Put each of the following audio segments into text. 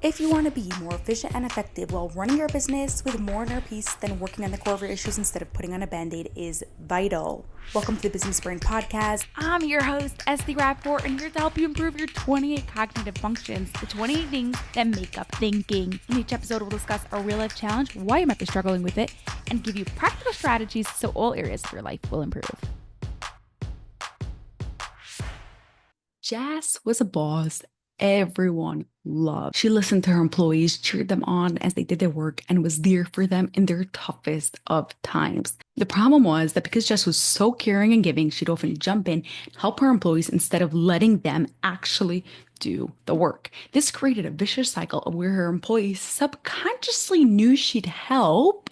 If you want to be more efficient and effective while running your business with more inner peace, then working on the core of your issues instead of putting on a band-aid is vital. Welcome to the Business Brain Podcast. I'm your host, Esty Rapport, and here to help you improve your 28 cognitive functions, the 28 things that make up thinking. In each episode, we'll discuss a real-life challenge, why you might be struggling with it, and give you practical strategies so all areas of your life will improve. Jess was a boss everyone loved. She listened to her employees, cheered them on as they did their work, and was there for them in their toughest of times. The problem was that because Jess was so caring and giving, she'd often jump in, help her employees instead of letting them actually do the work. This created a vicious cycle of where her employees subconsciously knew she'd help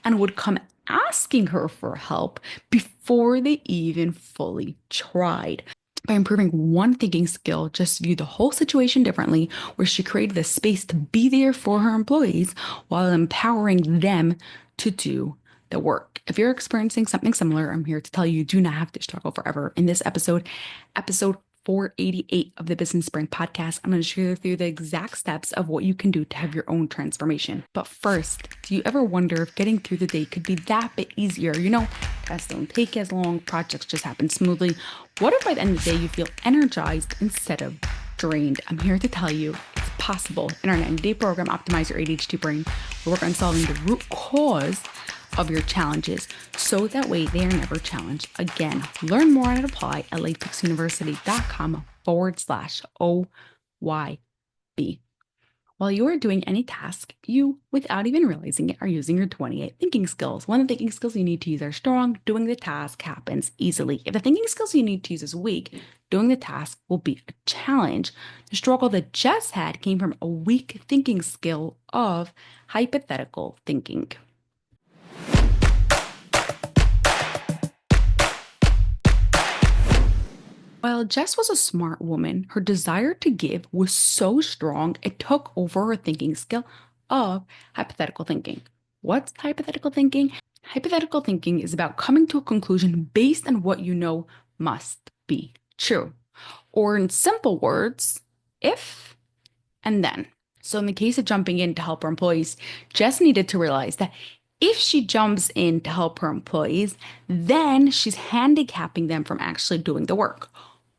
and would come asking her for help before they even fully tried. By improving one thinking skill, Jess viewed the whole situation differently, where she created the space to be there for her employees while empowering them to do the work. If you're experiencing something similar, I'm here to tell you do not have to struggle forever. In this episode 488 of the Business Brain Podcast, I'm going to share with you the exact steps of what you can do to have your own transformation. But first, do you ever wonder if getting through the day could be that bit easier? Tasks don't take as long, projects just happen smoothly. What if by the end of the day you feel energized instead of drained? I'm here to tell you it's possible. In our 90-day program, Optimize Your ADHD Brain, we work on solving the root cause of your challenges so that way they are never challenged again. Learn more and apply at LateFixUniversity.com/OYB. While you are doing any task, you, without even realizing it, are using your 28 thinking skills. One of the thinking skills you need to use are strong. Doing the task happens easily. If the thinking skills you need to use is weak, doing the task will be a challenge. The struggle that Jess had came from a weak thinking skill of hypothetical thinking. While Jess was a smart woman, her desire to give was so strong it took over her thinking skill of hypothetical thinking. What's hypothetical thinking? Hypothetical thinking is about coming to a conclusion based on what you know must be true. Or in simple words, if and then. So in the case of jumping in to help her employees, Jess needed to realize that if she jumps in to help her employees, then she's handicapping them from actually doing the work.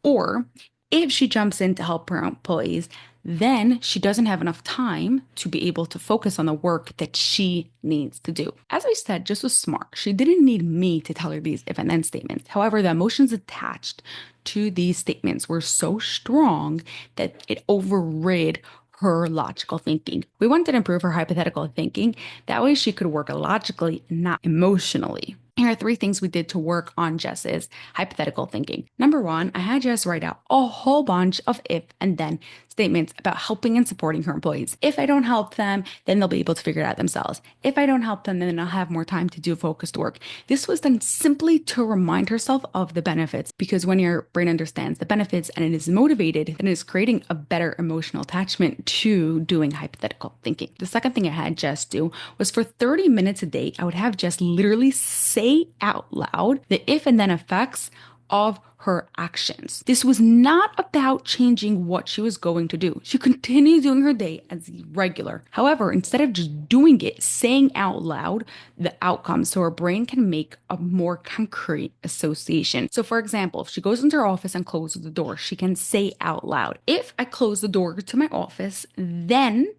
Or if she jumps in to help her employees, then she doesn't have enough time to be able to focus on the work that she needs to do. As I said, Jess was smart. She didn't need me to tell her these if and then statements. However, the emotions attached to these statements were so strong that it overrid her logical thinking. We wanted to improve her hypothetical thinking. That way she could work logically, not emotionally. Here are 3 things we did to work on Jess's hypothetical thinking. Number 1, I had Jess write out a whole bunch of if and then statements about helping and supporting her employees. If I don't help them, then they'll be able to figure it out themselves. If I don't help them, then I'll have more time to do focused work. This was done simply to remind herself of the benefits, because when your brain understands the benefits and it is motivated, then it is creating a better emotional attachment to doing hypothetical thinking. The second thing I had Jess do was for 30 minutes a day, I would have Jess literally say out loud the if and then effects of her actions. This was not about changing what she was going to do. She continued doing her day as regular. However, instead of just doing it, saying out loud the outcomes so her brain can make a more concrete association. So for example, if she goes into her office and closes the door, she can say out loud, if I close the door to my office, then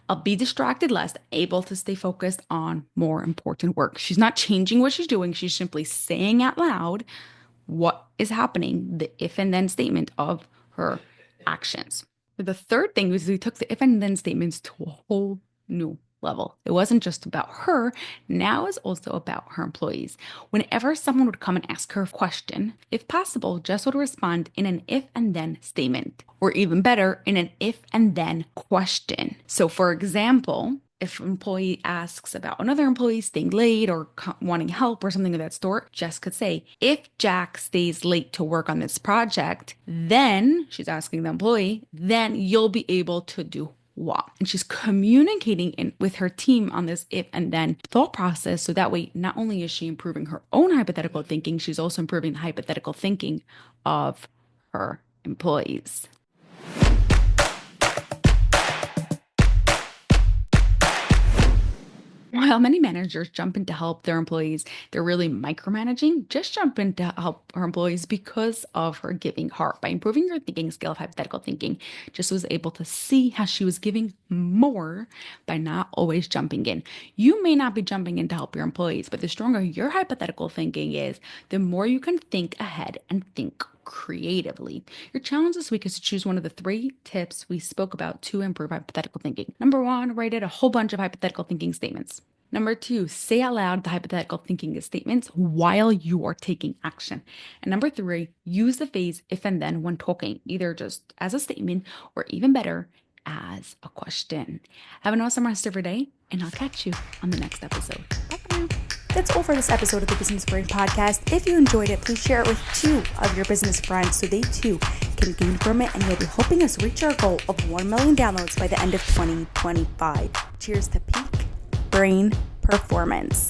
I'll be distracted less, able to stay focused on more important work. She's not changing what she's doing. She's simply saying out loud what is happening, the if and then statement of her actions. The third thing was we took the if and then statements to a whole new level. It wasn't just about her. Now it's also about her employees. Whenever someone would come and ask her a question, if possible, Jess would respond in an if and then statement, or even better, in an if and then question. So for example, if an employee asks about another employee staying late or wanting help or something of that sort, Jess could say, if Jack stays late to work on this project, then, she's asking the employee, then you'll be able to do what? And she's communicating with her team on this if and then thought process. So that way, not only is she improving her own hypothetical thinking, she's also improving the hypothetical thinking of her employees. While many managers jump in to help their employees, they're really micromanaging. Just jump in to help her employees because of her giving heart. By improving your thinking skill of hypothetical thinking, just was able to see how she was giving more by not always jumping in. You may not be jumping in to help your employees, but the stronger your hypothetical thinking is, the more you can think ahead and think creatively. Your challenge this week is to choose one of the 3 tips we spoke about to improve hypothetical thinking. Number 1, write out a whole bunch of hypothetical thinking statements. Number 2, say out loud the hypothetical thinking statements while you are taking action. And number 3, use the phrase if and then when talking, either just as a statement or even better, as a question. Have an awesome rest of your day, and I'll catch you on the next episode. Bye for now. That's all for this episode of the Business Brain Podcast. If you enjoyed it, please share it with 2 of your business friends so they too can gain from it, and you'll be helping us reach our goal of 1 million downloads by the end of 2025. Cheers to peak brain performance.